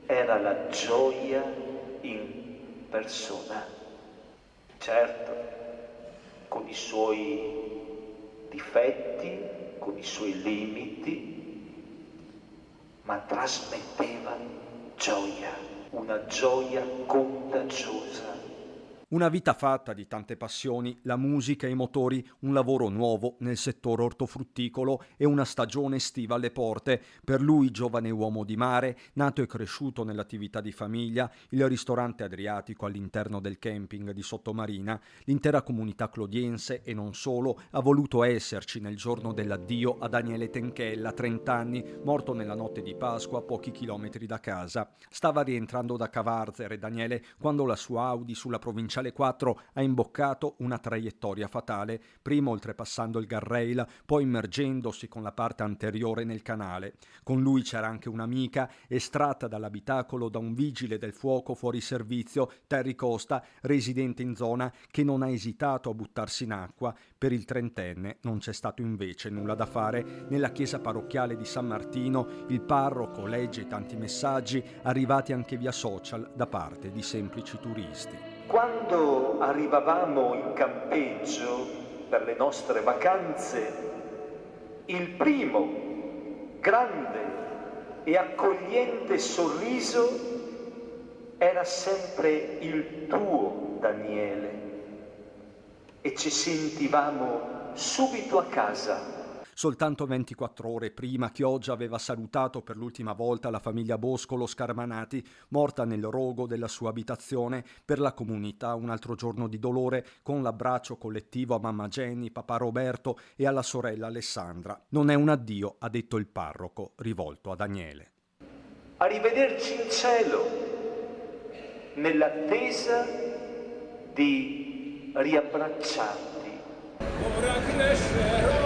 era la gioia in persona. Certo, con i suoi difetti, con i suoi limiti, ma trasmetteva gioia, una gioia contagiosa. Una vita fatta di tante passioni, la musica e i motori, un lavoro nuovo nel settore ortofrutticolo e una stagione estiva alle porte. Per lui, giovane uomo di mare, nato e cresciuto nell'attività di famiglia, il ristorante adriatico all'interno del camping di Sottomarina, l'intera comunità clodiense e non solo ha voluto esserci nel giorno dell'addio a Daniele Tenchella, 30 anni, morto nella notte di Pasqua a pochi chilometri da casa. Stava rientrando da Cavarzere Daniele quando la sua Audi sulla provinciale 4 ha imboccato una traiettoria fatale, prima oltrepassando il guardrail, poi immergendosi con la parte anteriore nel canale. Con lui c'era anche un'amica, estratta dall'abitacolo da un vigile del fuoco fuori servizio, Terry Costa, residente in zona, che non ha esitato a buttarsi in acqua. Per il trentenne non c'è stato invece nulla da fare. Nella chiesa parrocchiale di San Martino il parroco legge i tanti messaggi arrivati anche via social da parte di semplici turisti. Quando arrivavamo in campeggio per le nostre vacanze, il primo grande e accogliente sorriso era sempre il tuo, Daniele, e ci sentivamo subito a casa. Soltanto 24 ore prima Chioggia aveva salutato per l'ultima volta la famiglia Boscolo Scarmanati, morta nel rogo della sua abitazione. Per la comunità un altro giorno di dolore, con l'abbraccio collettivo a mamma Jenny, papà Roberto e alla sorella Alessandra. Non è un addio, ha detto il parroco, rivolto a Daniele. Arrivederci in cielo, nell'attesa di riabbracciarti. Ora crescerà